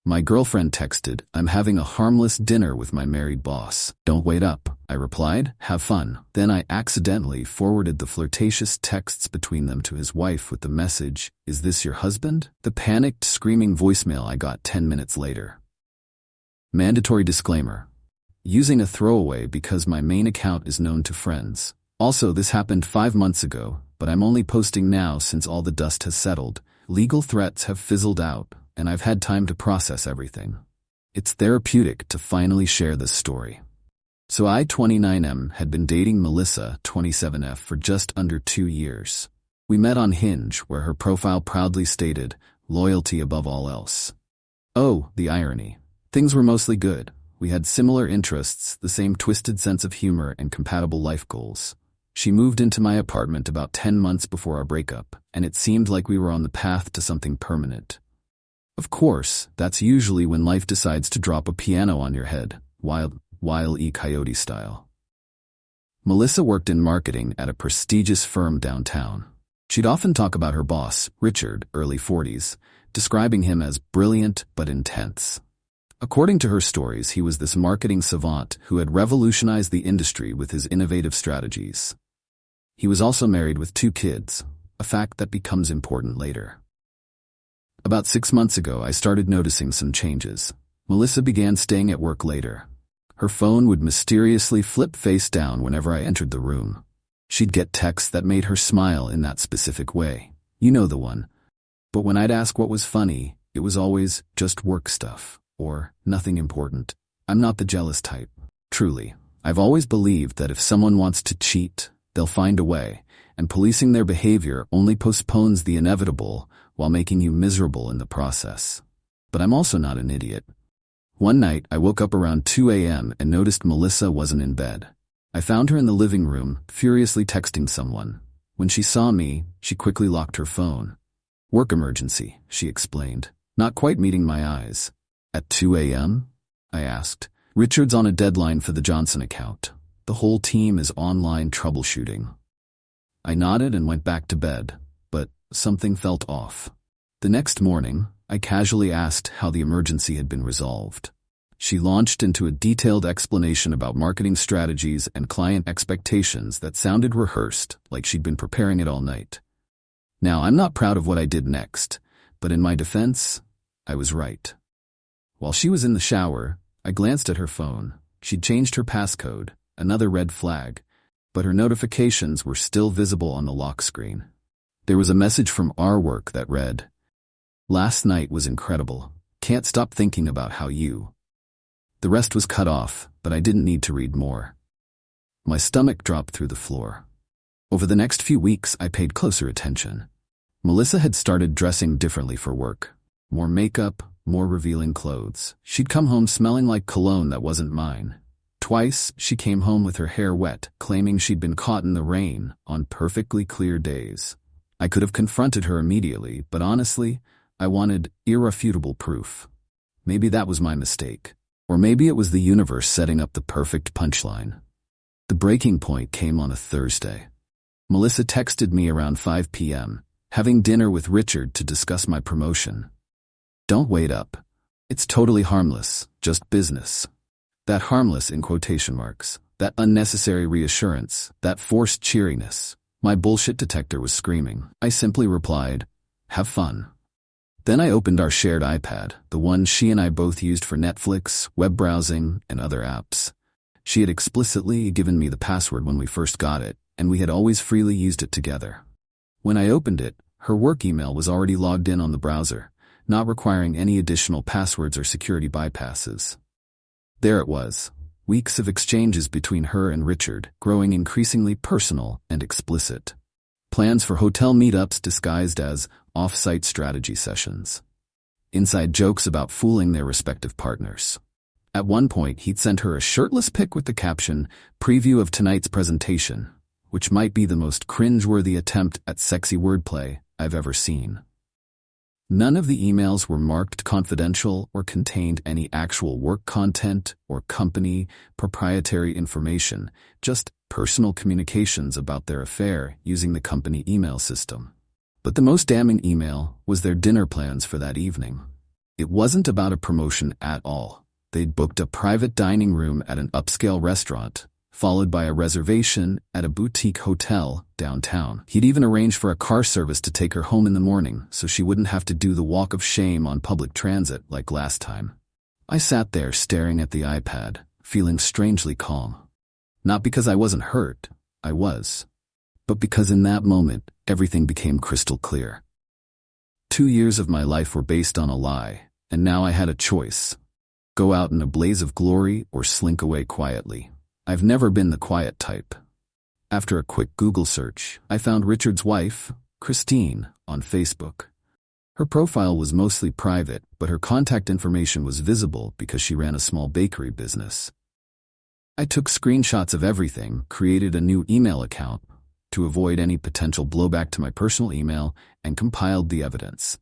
My girlfriend texted, "I'm having a harmless dinner with my married boss. Don't wait up," I replied. "Have fun." Then I accidentally forwarded the flirtatious texts between them to his wife with the message, "Is this your husband?" The panicked, screaming voicemail I got 10 minutes later. Mandatory disclaimer. Using a throwaway because my main account is known to friends. Also, this happened 5 months ago, but I'm only posting now since all the dust has settled. Legal threats have fizzled out, and I've had time to process everything. It's therapeutic to finally share this story. So I, 29M, had been dating Melissa, 27F, for just under 2 years. We met on Hinge, where her profile proudly stated, "Loyalty above all else." Oh, the irony. Things were mostly good. We had similar interests, the same twisted sense of humor, and compatible life goals. She moved into my apartment about 10 months before our breakup, and it seemed like we were on the path to something permanent. Of course, that's usually when life decides to drop a piano on your head, Wile E. Coyote style. Melissa worked in marketing at a prestigious firm downtown. She'd often talk about her boss, Richard, early 40s, describing him as brilliant but intense. According to her stories, he was this marketing savant who had revolutionized the industry with his innovative strategies. He was also married with 2 kids, a fact that becomes important later. About 6 months ago, I started noticing some changes. Melissa began staying at work later. Her phone would mysteriously flip face down whenever I entered the room. She'd get texts that made her smile in that specific way. You know the one. But when I'd ask what was funny, it was always just work stuff, or nothing important. I'm not the jealous type. Truly, I've always believed that if someone wants to cheat, they'll find a way, and policing their behavior only postpones the inevitable while making you miserable in the process. But I'm also not an idiot. One night, I woke up around 2 a.m. and noticed Melissa wasn't in bed. I found her in the living room, furiously texting someone. When she saw me, she quickly locked her phone. "Work emergency," she explained, not quite meeting my eyes. "At 2 a.m.? I asked. "Richard's on a deadline for the Johnson account. The whole team is online troubleshooting." I nodded and went back to bed, but something felt off. The next morning, I casually asked how the emergency had been resolved. She launched into a detailed explanation about marketing strategies and client expectations that sounded rehearsed, like she'd been preparing it all night. Now, I'm not proud of what I did next, but in my defense, I was right. While she was in the shower, I glanced at her phone. She'd changed her passcode, another red flag, but her notifications were still visible on the lock screen. There was a message from our work that read, "Last night was incredible. Can't stop thinking about how you..." The rest was cut off, but I didn't need to read more. My stomach dropped through the floor. Over the next few weeks, I paid closer attention. Melissa had started dressing differently for work. More makeup, more revealing clothes. She'd come home smelling like cologne that wasn't mine. Twice, she came home with her hair wet, claiming she'd been caught in the rain on perfectly clear days. I could have confronted her immediately, but honestly, I wanted irrefutable proof. Maybe that was my mistake. Or maybe it was the universe setting up the perfect punchline. The breaking point came on a Thursday. Melissa texted me around 5 p.m., having dinner with Richard to discuss my promotion. "Don't wait up. It's totally harmless, just business." That harmless in quotation marks, that unnecessary reassurance, that forced cheeriness. My bullshit detector was screaming. I simply replied, "Have fun." Then I opened our shared iPad, the one she and I both used for Netflix, web browsing, and other apps. She had explicitly given me the password when we first got it, and we had always freely used it together. When I opened it, her work email was already logged in on the browser, not requiring any additional passwords or security bypasses. There it was, weeks of exchanges between her and Richard, growing increasingly personal and explicit. Plans for hotel meetups disguised as off-site strategy sessions. Inside jokes about fooling their respective partners. At one point, he'd sent her a shirtless pic with the caption, "Preview of tonight's presentation," which might be the most cringe-worthy attempt at sexy wordplay I've ever seen. None of the emails were marked confidential or contained any actual work content or company proprietary information, just personal communications about their affair using the company email system. But the most damning email was their dinner plans for that evening. It wasn't about a promotion at all. They'd booked a private dining room at an upscale restaurant, followed by a reservation at a boutique hotel downtown. He'd even arranged for a car service to take her home in the morning so she wouldn't have to do the walk of shame on public transit like last time. I sat there staring at the iPad, feeling strangely calm. Not because I wasn't hurt, I was, but because in that moment, everything became crystal clear. 2 years of my life were based on a lie, and now I had a choice. Go out in a blaze of glory or slink away quietly. I've never been the quiet type. After a quick Google search, I found Richard's wife, Christine, on Facebook. Her profile was mostly private, but her contact information was visible because she ran a small bakery business. I took screenshots of everything, created a new email account to avoid any potential blowback to my personal email, and compiled the evidence.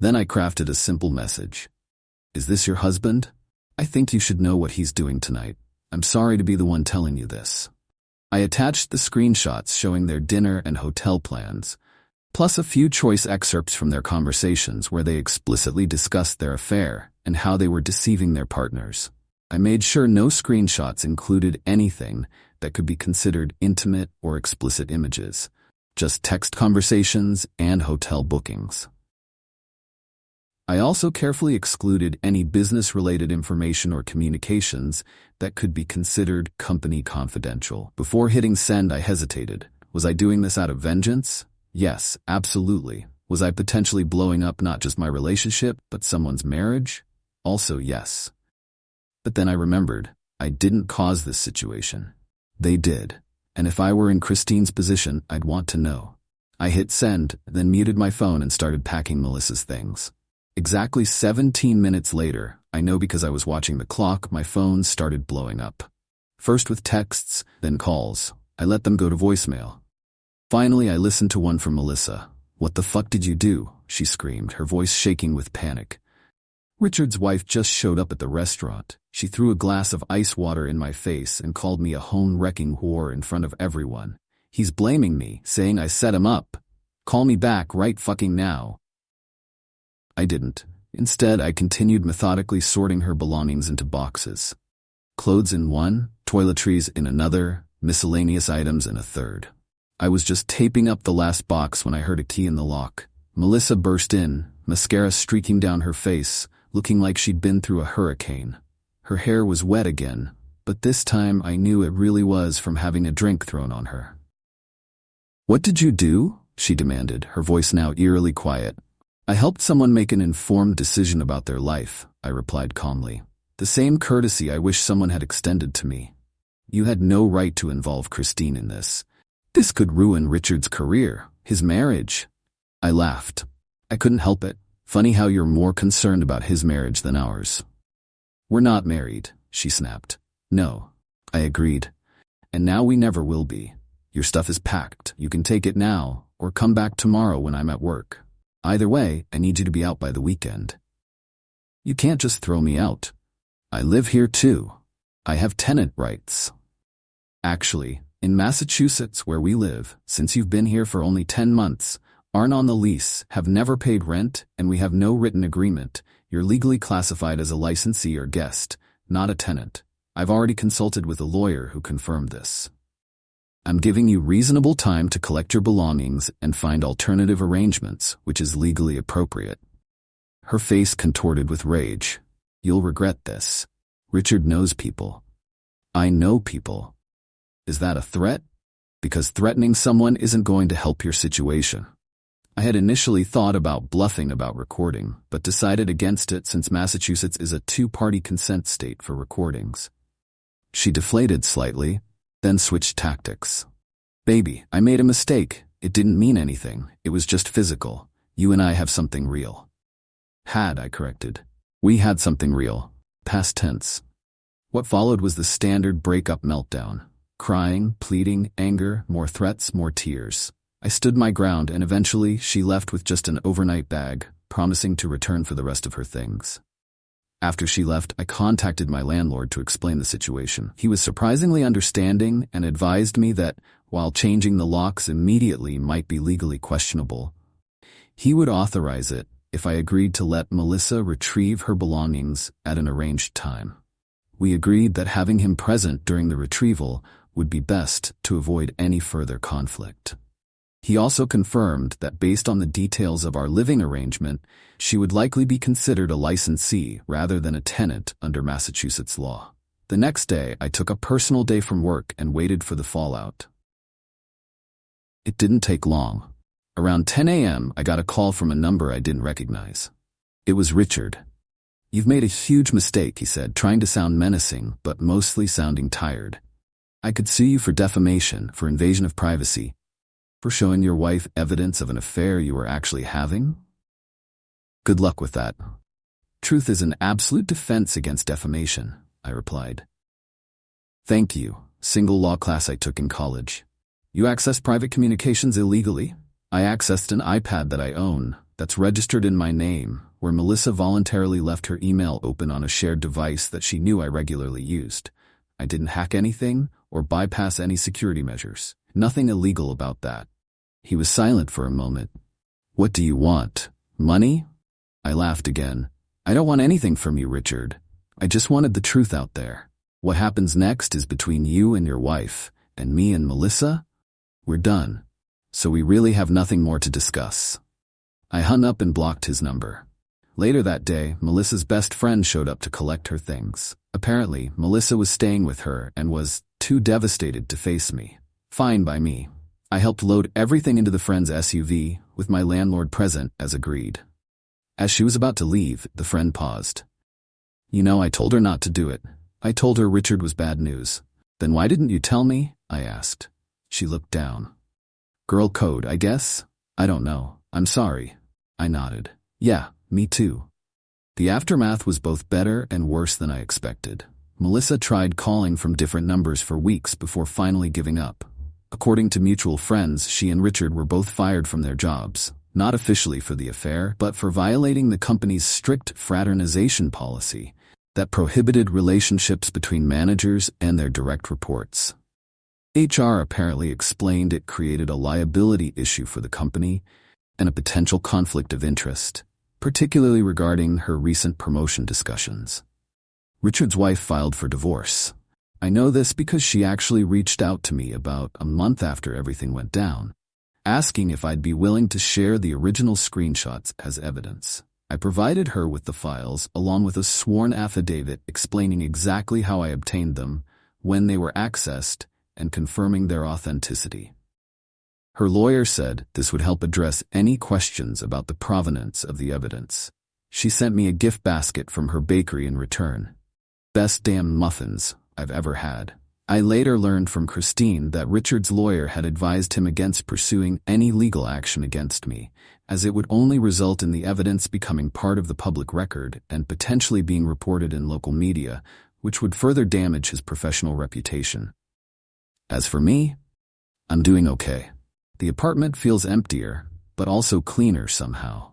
Then I crafted a simple message. Is this your husband? I think you should know what he's doing tonight. I'm sorry to be the one telling you this. I attached the screenshots showing their dinner and hotel plans, plus a few choice excerpts from their conversations where they explicitly discussed their affair and how they were deceiving their partners. I made sure no screenshots included anything that could be considered intimate or explicit images, just text conversations and hotel bookings. I also carefully excluded any business-related information or communications that could be considered company confidential. Before hitting send, I hesitated. Was I doing this out of vengeance? Yes, absolutely. Was I potentially blowing up not just my relationship, but someone's marriage? Also yes. But then I remembered, I didn't cause this situation. They did. And if I were in Christine's position, I'd want to know. I hit send, then muted my phone and started packing Melissa's things. Exactly 17 minutes later, I know because I was watching the clock, my phone started blowing up. First with texts, then calls. I let them go to voicemail. Finally, I listened to one from Melissa. What the fuck did you do? She screamed, her voice shaking with panic. Richard's wife just showed up at the restaurant. She threw a glass of ice water in my face and called me a home-wrecking whore in front of everyone. He's blaming me, saying I set him up. Call me back right fucking now. I didn't. Instead, I continued methodically sorting her belongings into boxes. Clothes in one, toiletries in another, miscellaneous items in a third. I was just taping up the last box when I heard a key in the lock. Melissa burst in, mascara streaking down her face, looking like she'd been through a hurricane. Her hair was wet again, but this time I knew it really was from having a drink thrown on her. What did you do? She demanded, her voice now eerily quiet. I helped someone make an informed decision about their life, I replied calmly. The same courtesy I wish someone had extended to me. You had no right to involve Christine in this. This could ruin Richard's career, his marriage. I laughed. I couldn't help it. Funny how you're more concerned about his marriage than ours. We're not married, she snapped. No, I agreed. And now we never will be. Your stuff is packed. You can take it now, or come back tomorrow when I'm at work. Either way, I need you to be out by the weekend. You can't just throw me out. I live here too. I have tenant rights. Actually, in Massachusetts where we live, since you've been here for only 10 months, aren't on the lease, have never paid rent, and we have no written agreement, you're legally classified as a licensee or guest, not a tenant. I've already consulted with a lawyer who confirmed this. I'm giving you reasonable time to collect your belongings and find alternative arrangements, which is legally appropriate. Her face contorted with rage. You'll regret this. Richard knows people. I know people. Is that a threat? Because threatening someone isn't going to help your situation. I had initially thought about bluffing about recording, but decided against it since Massachusetts is a two-party consent state for recordings. She deflated slightly, then switched tactics. Baby, I made a mistake. It didn't mean anything. It was just physical. You and I have something real. Had, I corrected. We had something real. Past tense. What followed was the standard breakup meltdown. Crying, pleading, anger, more threats, more tears. I stood my ground and eventually she left with just an overnight bag, promising to return for the rest of her things. After she left, I contacted my landlord to explain the situation. He was surprisingly understanding and advised me that, while changing the locks immediately might be legally questionable, he would authorize it if I agreed to let Melissa retrieve her belongings at an arranged time. We agreed that having him present during the retrieval would be best to avoid any further conflict. He also confirmed that based on the details of our living arrangement, she would likely be considered a licensee rather than a tenant under Massachusetts law. The next day, I took a personal day from work and waited for the fallout. It didn't take long. Around 10 a.m., I got a call from a number I didn't recognize. It was Richard. "You've made a huge mistake," he said, trying to sound menacing, but mostly sounding tired. "I could sue you for defamation, for invasion of privacy, for showing your wife evidence of an affair you were actually having. Good luck with that." "Truth is an absolute defense against defamation," I replied. "Thank you. Single law class I took in college." "You accessed private communications illegally?" "I accessed an iPad that I own, that's registered in my name, where Melissa voluntarily left her email open on a shared device that she knew I regularly used. I didn't hack anything or bypass any security measures. Nothing illegal about that." He was silent for a moment. "What do you want? Money?" I laughed again. "I don't want anything from you, Richard. I just wanted the truth out there. What happens next is between you and your wife, and me and Melissa? We're done. So we really have nothing more to discuss." I hung up and blocked his number. Later that day, Melissa's best friend showed up to collect her things. Apparently, Melissa was staying with her and was too devastated to face me. Fine by me. I helped load everything into the friend's SUV, with my landlord present as agreed. As she was about to leave, the friend paused. "You know, I told her not to do it. I told her Richard was bad news." "Then why didn't you tell me?" I asked. She looked down. "Girl code, I guess? I don't know. I'm sorry." I nodded. "Yeah, me too." The aftermath was both better and worse than I expected. Melissa tried calling from different numbers for weeks before finally giving up. According to mutual friends, she and Richard were both fired from their jobs, not officially for the affair, but for violating the company's strict fraternization policy that prohibited relationships between managers and their direct reports. HR apparently explained it created a liability issue for the company and a potential conflict of interest, particularly regarding her recent promotion discussions. Richard's wife filed for divorce. I know this because she actually reached out to me about a month after everything went down, asking if I'd be willing to share the original screenshots as evidence. I provided her with the files along with a sworn affidavit explaining exactly how I obtained them, when they were accessed, and confirming their authenticity. Her lawyer said this would help address any questions about the provenance of the evidence. She sent me a gift basket from her bakery in return. Best damn muffins I've ever had. I later learned from Christine that Richard's lawyer had advised him against pursuing any legal action against me, as it would only result in the evidence becoming part of the public record and potentially being reported in local media, which would further damage his professional reputation. As for me, I'm doing okay. The apartment feels emptier, but also cleaner somehow.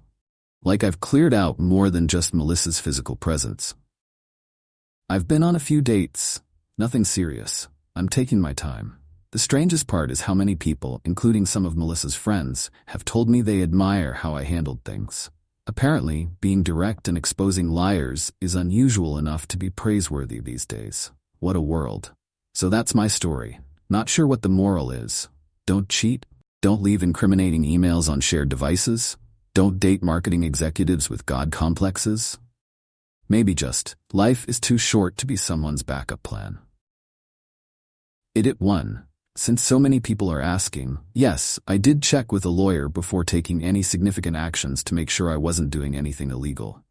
Like I've cleared out more than just Melissa's physical presence. I've been on a few dates. Nothing serious. I'm taking my time. The strangest part is how many people, including some of Melissa's friends, have told me they admire how I handled things. Apparently, being direct and exposing liars is unusual enough to be praiseworthy these days. What a world. So that's my story. Not sure what the moral is. Don't cheat. Don't leave incriminating emails on shared devices. Don't date marketing executives with God complexes. Maybe just, life is too short to be someone's backup plan. Edit 1. Since so many people are asking, yes, I did check with a lawyer before taking any significant actions to make sure I wasn't doing anything illegal.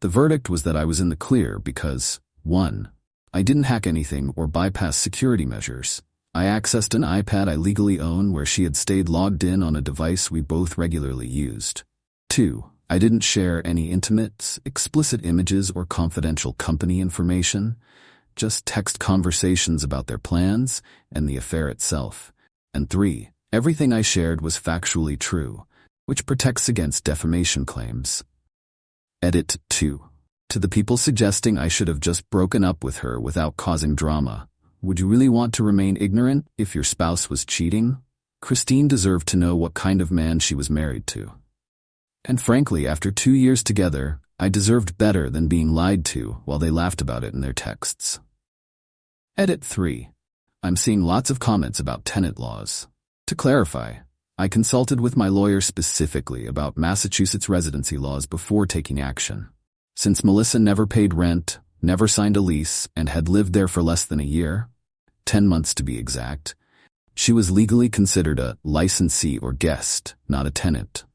The verdict was that I was in the clear because, 1. I didn't hack anything or bypass security measures. I accessed an iPad I legally own where she had stayed logged in on a device we both regularly used. 2. I didn't share any intimate, explicit images or confidential company information, just text conversations about their plans and the affair itself. And 3. Everything I shared was factually true, which protects against defamation claims. Edit 2. To the people suggesting I should have just broken up with her without causing drama, would you really want to remain ignorant if your spouse was cheating? Christine deserved to know what kind of man she was married to. And frankly, after 2 years together, I deserved better than being lied to while they laughed about it in their texts. Edit 3. I'm seeing lots of comments about tenant laws. To clarify, I consulted with my lawyer specifically about Massachusetts residency laws before taking action. Since Melissa never paid rent, never signed a lease, and had lived there for less than a year, 10 months to be exact, she was legally considered a licensee or guest, not a tenant.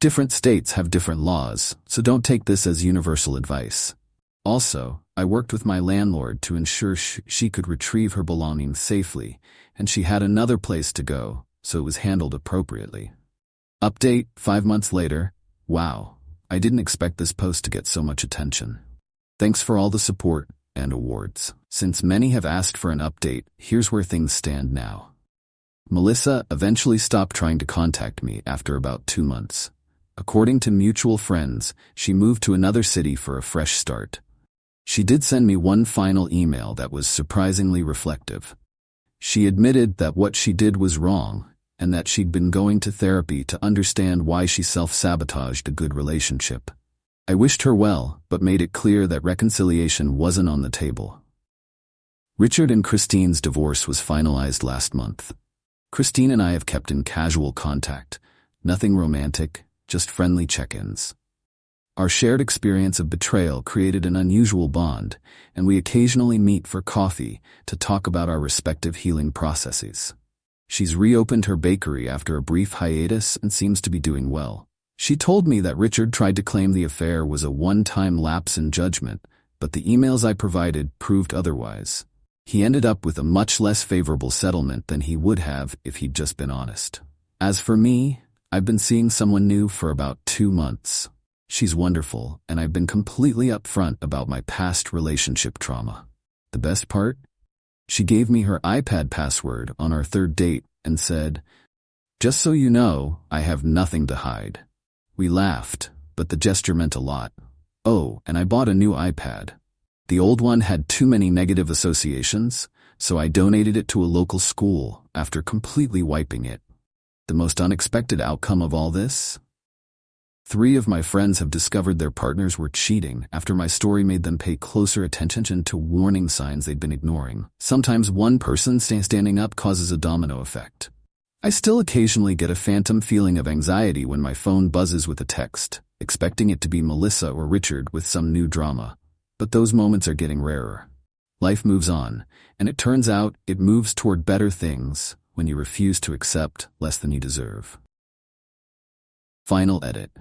Different states have different laws, so don't take this as universal advice. Also, I worked with my landlord to ensure she could retrieve her belongings safely, and she had another place to go, so it was handled appropriately. Update, 5 months later. Wow, I didn't expect this post to get so much attention. Thanks for all the support and awards. Since many have asked for an update, here's where things stand now. Melissa eventually stopped trying to contact me after about 2 months. According to mutual friends, she moved to another city for a fresh start. She did send me one final email that was surprisingly reflective. She admitted that what she did was wrong, and that she'd been going to therapy to understand why she self-sabotaged a good relationship. I wished her well, but made it clear that reconciliation wasn't on the table. Richard and Christine's divorce was finalized last month. Christine and I have kept in casual contact, nothing romantic, just friendly check-ins. Our shared experience of betrayal created an unusual bond, and we occasionally meet for coffee to talk about our respective healing processes. She's reopened her bakery after a brief hiatus and seems to be doing well. She told me that Richard tried to claim the affair was a one-time lapse in judgment, but the emails I provided proved otherwise. He ended up with a much less favorable settlement than he would have if he'd just been honest. As for me, I've been seeing someone new for about 2 months. She's wonderful, and I've been completely upfront about my past relationship trauma. The best part? She gave me her iPad password on our 3rd date and said, "Just so you know, I have nothing to hide." We laughed, but the gesture meant a lot. Oh, and I bought a new iPad. The old one had too many negative associations, so I donated it to a local school after completely wiping it. The most unexpected outcome of all this? 3 of my friends have discovered their partners were cheating after my story made them pay closer attention to warning signs they'd been ignoring. Sometimes one person standing up causes a domino effect. I still occasionally get a phantom feeling of anxiety when my phone buzzes with a text, expecting it to be Melissa or Richard with some new drama. But those moments are getting rarer. Life moves on, and it turns out it moves toward better things when you refuse to accept less than you deserve. Final edit.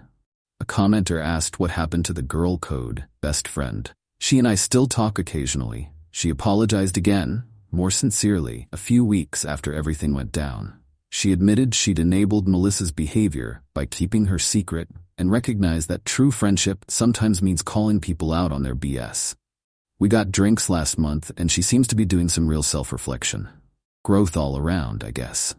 A commenter asked what happened to the girl code best friend. She and I still talk occasionally. She apologized again, more sincerely, a few weeks after everything went down. She admitted she'd enabled Melissa's behavior by keeping her secret and recognized that true friendship sometimes means calling people out on their BS. We got drinks last month and she seems to be doing some real self-reflection. Growth all around, I guess.